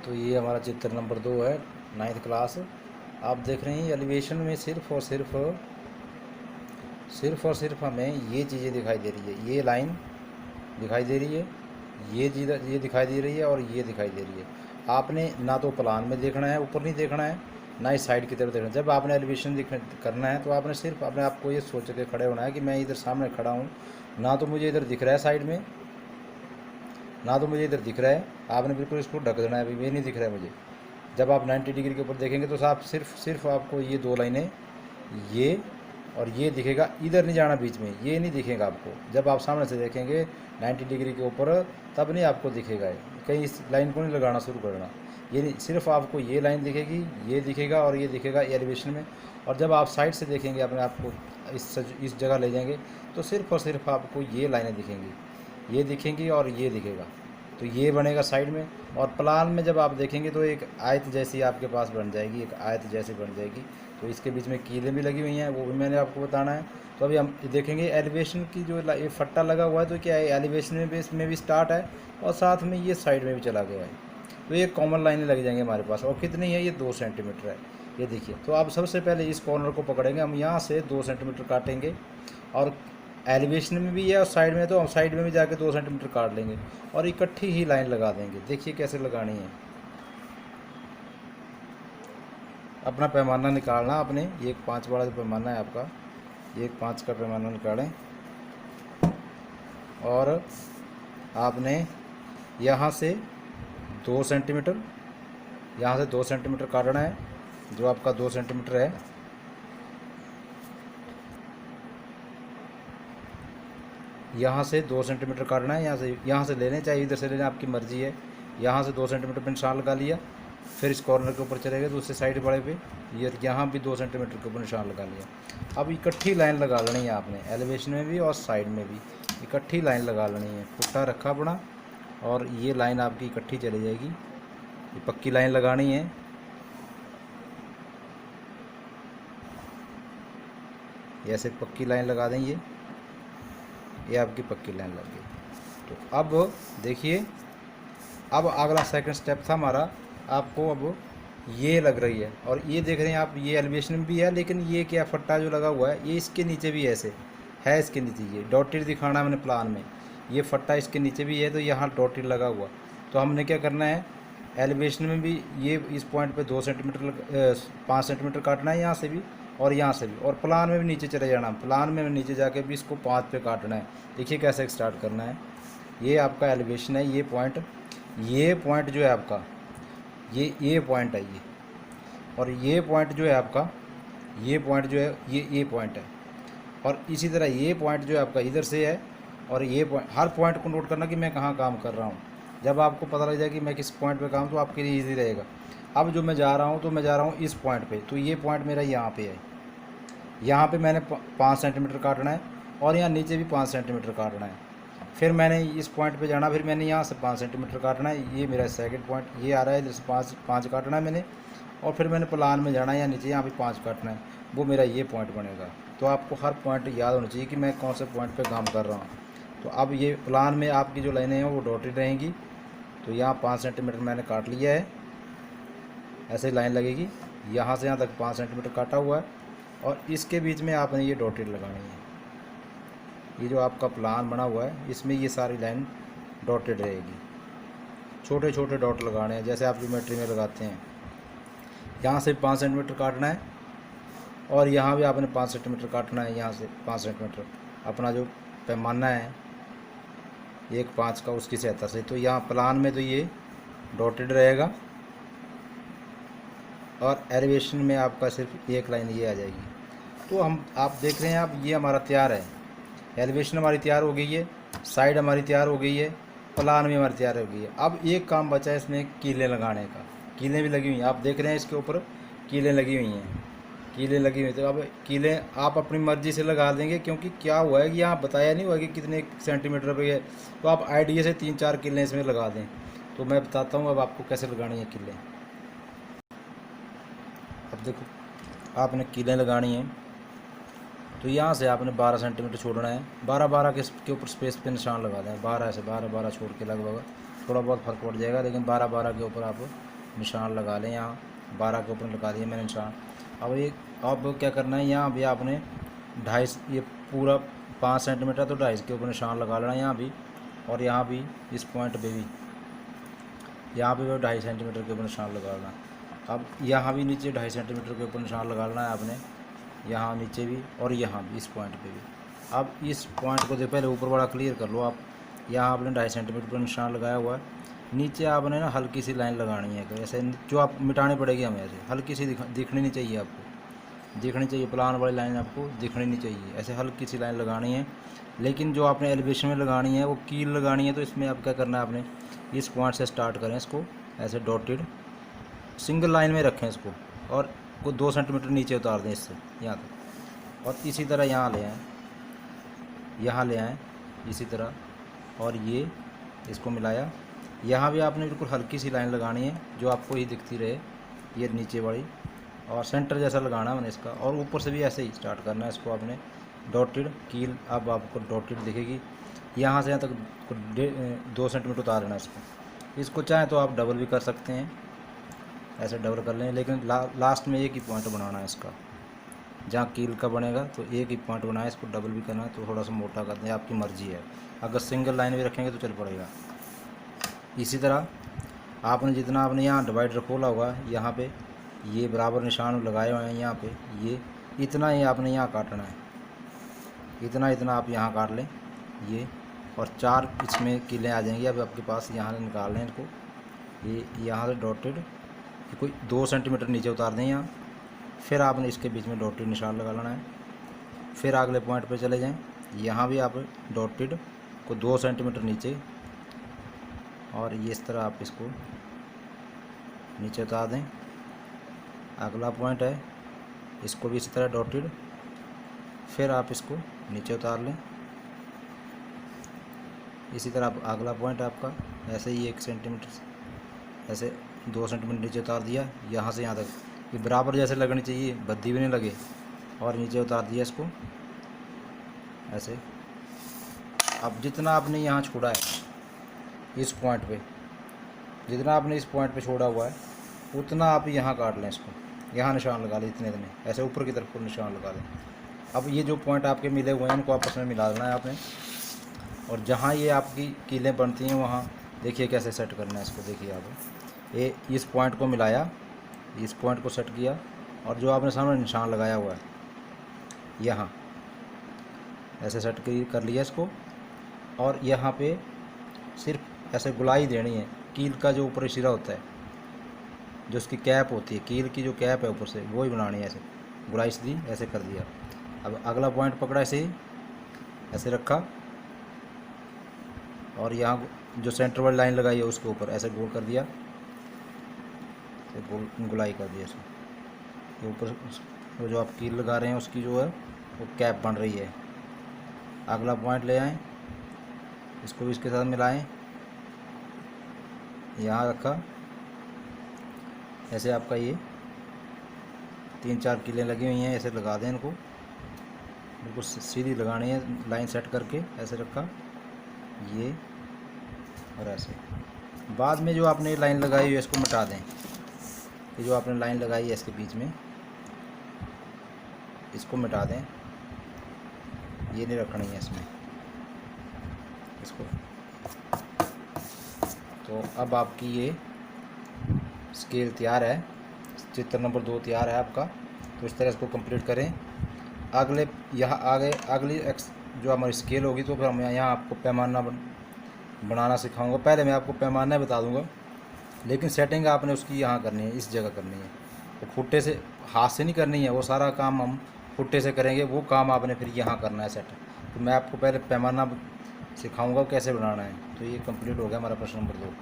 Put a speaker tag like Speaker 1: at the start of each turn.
Speaker 1: तो ये हमारा चित्र नंबर 2 है, 9th क्लास। आप देख रहे हैं एलिवेशन में सिर्फ और सिर्फ हमें ये चीज़ें दिखाई दे रही है। ये लाइन दिखाई दे रही है, ये दिखाई दे रही है और ये दिखाई दे रही है। आपने ना तो प्लान में देखना है, ऊपर नहीं देखना है, ना ही साइड की तरफ देखना है। जब आपने एलिवेशन करना है तो आपने सिर्फ अपने आप को ये सोच के खड़े होना है कि मैं इधर सामने खड़ा हूँ, ना तो मुझे इधर दिख रहा है साइड में, ना तो मुझे इधर दिख रहा है। आपने बिल्कुल इसको ढक देना है, अभी ये नहीं दिख रहा है मुझे। जब आप 90 डिग्री के ऊपर देखेंगे तो साफ सिर्फ आपको ये दो लाइनें, ये और ये दिखेगा, इधर नहीं जाना बीच में, ये नहीं दिखेगा आपको। जब आप सामने से देखेंगे 90 डिग्री के ऊपर तब नहीं आपको दिखेगा ये। कहीं इस लाइन को नहीं लगाना शुरू करना, ये नहीं, सिर्फ आपको ये लाइन दिखेगी, ये दिखेगा और ये दिखेगा एलिवेशन में। और जब आप साइड से देखेंगे अपने आप को इस जगह ले जाएंगे तो सिर्फ और सिर्फ आपको ये लाइनें दिखेंगी, ये दिखेंगी और ये दिखेगा। तो ये बनेगा साइड में। और प्लान में जब आप देखेंगे तो एक आयत जैसी आपके पास बन जाएगी, एक आयत जैसी बन जाएगी। तो इसके बीच में कीलें भी लगी हुई हैं, वो भी मैंने आपको बताना है। तो अभी हम देखेंगे एलिवेशन की जो ये फट्टा लगा हुआ है तो क्या है, एलिवेशन में भी स्टार्ट है और साथ में ये साइड में भी चला गया है। तो ये कॉमन लाइनें लग जाएंगी हमारे पास। और कितनी है, ये 2 सेंटीमीटर है, ये देखिए। तो आप सबसे पहले इस कॉर्नर को पकड़ेंगे, हम यहाँ से 2 सेंटीमीटर काटेंगे। और एलिवेशन में भी है और साइड में, तो हम साइड में भी जाके 2 सेंटीमीटर काट लेंगे और इकट्ठी ही लाइन लगा देंगे। देखिए कैसे लगानी है। अपना पैमाना निकालना आपने, ये एक 5 वाला जो पैमाना है आपका, ये एक 5 का पैमाना निकालें। और आपने यहाँ से 2 सेंटीमीटर, यहाँ से 2 सेंटीमीटर काटना है, जो आपका 2 सेंटीमीटर है। यहाँ से 2 सेंटीमीटर काटना है, यहाँ से लेने, चाहे इधर से लेना, आपकी मर्ज़ी है। यहाँ से 2 सेंटीमीटर पे निशान लगा लिया, फिर इस कॉर्नर के ऊपर चले गए दूसरे साइड बड़े पे, ये यहाँ भी 2 सेंटीमीटर के ऊपर निशान लगा लिया। अब इकट्ठी लाइन लगा लेनी है आपने, एलिवेशन में भी और साइड में भी इकट्ठी लाइन लगा लेनी है। पुट्टा रखा अपना और ये लाइन आपकी इकट्ठी चली जाएगी। ये पक्की लाइन लगानी है। ऐसे पक्की लाइन लगा दें, ये आपकी पक्की लाइन लग गई। तो अब देखिए, अब अगला सेकंड स्टेप था हमारा, आपको अब ये लग रही है और ये देख रहे हैं आप, ये एलिवेशन में भी है, लेकिन ये क्या फट्टा जो लगा हुआ है ये इसके नीचे भी ऐसे है, इसके नीचे ये डॉटेड दिखाना है मैंने प्लान में। ये फट्टा इसके नीचे भी है, तो यहाँ डॉटेड लगा हुआ। तो हमने क्या करना है, एलिवेशन में भी ये इस पॉइंट पे 2 सेंटीमीटर 5 सेंटीमीटर काटना है यहाँ से भी और यहाँ से भी। और प्लान में भी नीचे चले जाना, प्लान में नीचे जाके भी इसको 5 पे काटना है। देखिए कैसे स्टार्ट करना है। ये आपका एलिवेशन है, ये पॉइंट जो है आपका, ये पॉइंट है ये। और ये पॉइंट जो है आपका, ये पॉइंट जो है ये पॉइंट है। और इसी तरह ये पॉइंट जो है आपका इधर से है। और ये पॉइंट, हर पॉइंट को नोट करना कि मैं कहाँ काम कर रहा हूँ। जब आपको पता लग जाए कि मैं किस पॉइंट पे काम, तो आपके लिए ईजी रहेगा। अब जो मैं जा रहा हूँ, तो मैं जा रहा हूँ इस पॉइंट पे, तो ये पॉइंट मेरा यहाँ पे है। यहाँ पे मैंने 5 सेंटीमीटर काटना है और यहाँ नीचे भी 5 सेंटीमीटर काटना है। फिर मैंने इस पॉइंट पे जाना, फिर मैंने यहाँ से 5 सेंटीमीटर काटना है। ये मेरा सेकंड पॉइंट ये आ रहा है, जैसे 5 काटना है मैंने। और फिर मैंने प्लान में जाना है, या नीचे यहाँ भी 5 काटना है, वो मेरा ये पॉइंट बनेगा। तो आपको हर पॉइंट याद होना चाहिए कि मैं कौन से पॉइंट पे काम कर रहा हूँ। तो अब ये प्लान में आपकी जो लाइनें हैं वो डॉटेड रहेंगी। तो यहाँ 5 सेंटीमीटर मैंने काट लिया है, ऐसे लाइन लगेगी। यहाँ से यहाँ तक 5 सेंटीमीटर काटा हुआ है और इसके बीच में आपने ये डॉटेड लगानी है। ये जो आपका प्लान बना हुआ है इसमें ये सारी लाइन डॉटेड रहेगी। छोटे छोटे डॉट लगाने हैं, जैसे आप ज्योमेट्री में लगाते हैं। यहाँ से 5 सेंटीमीटर काटना है और यहाँ भी आपने 5 सेंटीमीटर काटना है। यहाँ से 5 सेंटीमीटर अपना जो पैमाना है 1/5 का, उसकी सहायता से। तो यहाँ प्लान में तो ये डॉटेड रहेगा और एलिवेशन में आपका सिर्फ एक लाइन ये आ जाएगी। तो आप देख रहे हैं, आप ये हमारा तैयार है। एलिवेशन हमारी तैयार हो गई है, साइड हमारी तैयार हो गई है, प्लान भी हमारी तैयार हो गई है। अब एक काम बचा है इसमें कीलें लगाने का। कीलें भी लगी हुई हैं, आप देख रहे हैं इसके ऊपर कीलें लगी हुई हैं, कीलें लगी हुई। तो अब कीलें आप अपनी मर्ज़ी से लगा देंगे, क्योंकि क्या हुआ है कि यहाँ बताया नहीं हुआ कि कितने सेंटीमीटर पे है। तो आप आइडिया से 3-4 कीलें इसमें लगा दें। तो मैं बताता हूँ अब आपको कैसे लगानी है कीलें। अब देखो, आपने कीलें लगानी है तो यहाँ से आपने 12 सेंटीमीटर छोड़ना है। 12 के ऊपर स्पेस पे निशान लगा दें। 12 से 12 छोड़ के लगभग थोड़ा बहुत फर्क पड़ जाएगा, लेकिन 12 के ऊपर आप निशान लगा लें। यहाँ 12 के ऊपर लगा दिया मैंने निशान। अब क्या करना है, यहाँ भी आपने 2.5 ये पूरा 5 सेंटीमीटर तो 2.5 के ऊपर निशान लगा लेना यहाँ भी, और यहाँ भी इस पॉइंट पे भी, यहाँ पे भी 2.5 सेंटीमीटर के ऊपर निशान लगा लेना। अब यहाँ भी नीचे 2.5 सेंटीमीटर के ऊपर निशान लगा लेना है आपने, यहाँ नीचे भी और यहाँ भी इस पॉइंट पे भी। अब इस पॉइंट को पहले ऊपर वाला क्लियर कर लो आप। यहाँ आपने 2.5 सेंटीमीटर पर निशान लगाया हुआ है। नीचे आपने ना हल्की सी लाइन लगानी है, ऐसे जो आप मिटानी पड़ेगी हमें, ऐसे हल्की सी दिखनी नहीं चाहिए आपको, दिखनी चाहिए प्लान वाली लाइन आपको दिखनी नहीं चाहिए, ऐसे हल्की सी लाइन लगानी है। लेकिन जो आपने एलिवेशन में लगानी है वो कील लगानी है। तो इसमें आप क्या करना है, आपने इस पॉइंट से स्टार्ट करें, इसको ऐसे डॉटेड सिंगल लाइन में रखें इसको, और को 2 सेंटीमीटर नीचे उतार दें इससे यहाँ तक, और इसी तरह यहाँ ले आएँ, यहाँ ले आएँ इसी तरह, और ये इसको मिलाया। यहाँ भी आपने बिल्कुल हल्की सी लाइन लगानी है जो आपको ही दिखती रहे, ये नीचे वाली, और सेंटर जैसा लगाना है मैंने इसका, और ऊपर से भी ऐसे ही स्टार्ट करना है इसको आपने डॉटेड कील। अब आपको डॉटेड दिखेगी, यहाँ से यहाँ तक 2 सेंटीमीटर उतार लेना इसको चाहें तो आप डबल भी कर सकते हैं, ऐसे डबल कर लें, लेकिन लास्ट में एक ही पॉइंट बनाना है इसका, जहाँ कील का बनेगा तो एक ही पॉइंट बनाए। इसको डबल भी करना है तो थोड़ा सा मोटा कर दें, आपकी मर्जी है। अगर सिंगल लाइन भी रखेंगे तो चल पड़ेगा। इसी तरह आपने जितना आपने यहाँ डिवाइडर खोला होगा, यहाँ पे ये बराबर निशान लगाए हुए हैं, यहाँ पे ये इतना ही आपने यहाँ काटना है, इतना आप यहाँ काट लें ये, और 4 इसमें कीलें आ जाएंगी। अब आपके पास यहाँ निकाल लें इनको, ये यहाँ से डॉटेड कोई 2 सेंटीमीटर नीचे उतार दें यहाँ, फिर आपने इसके बीच में डॉटेड निशान लगा लेना है। फिर अगले पॉइंट पे चले जाएं, यहाँ भी आप डॉटेड को 2 सेंटीमीटर नीचे, और ये इस तरह आप इसको नीचे उतार दें। अगला पॉइंट है, इसको भी इसी तरह डॉटेड, फिर आप इसको नीचे उतार लें। इसी तरह आप अगला पॉइंट आपका ऐसे ही 1 सेंटीमीटर ऐसे 2 सेंटीमीटर नीचे उतार दिया, यहाँ से यहाँ तक ये बराबर जैसे लगनी चाहिए, बद्दी भी नहीं लगे, और नीचे उतार दिया इसको ऐसे। अब जितना आपने यहाँ छोड़ा है इस पॉइंट पे, जितना आपने इस पॉइंट पे छोड़ा हुआ है उतना आप यहाँ काट लें इसको, यहाँ निशान लगा लें, इतने ऐसे ऊपर की तरफ निशान लगा लें। अब ये जो पॉइंट आपके मिले हुए हैं इनको आपस में मिला देना है आपने, और जहाँ ये आपकी कीलें बनती हैं वहाँ देखिए कैसे सेट करना है इसको। देखिए आप ये इस पॉइंट को मिलाया, इस पॉइंट को सेट किया, और जो आपने सामने निशान लगाया हुआ है यहाँ ऐसे सेट कर लिया इसको, और यहाँ पे सिर्फ ऐसे गुलाई देनी है। कील का जो ऊपर सिरा होता है, जो उसकी कैप होती है, कील की जो कैप है ऊपर से, वो ही बनानी है। ऐसे गुलाई से दी, ऐसे कर दिया। अब अगला पॉइंट पकड़ा, ऐसे ही ऐसे रखा, और यहाँ जो सेंटर वाली लाइन लगाई है उसके ऊपर ऐसे गोल कर दिया, गोल गुलाई कर दिया इसको। ऊपर वो जो आप कील लगा रहे हैं उसकी जो है वो कैप बन रही है। अगला पॉइंट ले आएँ, इसको भी इसके साथ मिलाएं, यहाँ रखा, ऐसे आपका ये 3-4 कीलें लगी हुई हैं, ऐसे लगा दें इनको, बिल्कुल सीधी लगानी है लाइन सेट करके, ऐसे रखा ये, और ऐसे। बाद में जो आपने लाइन लगाई है इसको मिटा दें, ये जो आपने लाइन लगाई है इसके बीच में इसको मिटा दें, ये नहीं रखनी है इसमें इसको। तो अब आपकी ये स्केल तैयार है, चित्र नंबर 2 तैयार है आपका। तो इस तरह इसको कंप्लीट करें। अगले यहाँ आगे अगली जो हमारी स्केल होगी तो फिर हम यहाँ आपको पैमाना बनाना सिखाऊंगा। पहले मैं आपको पैमाना बता दूंगा, लेकिन सेटिंग आपने उसकी यहाँ करनी है, इस जगह करनी है। तो फुट्टे से हाथ से नहीं करनी है, वो सारा काम हम फुट्टे से करेंगे, वो काम आपने फिर यहाँ करना है सेट। तो मैं आपको पहले पैमाना सिखाऊंगा कैसे बनाना है। तो ये कंप्लीट हो गया हमारा प्रश्न नंबर 2।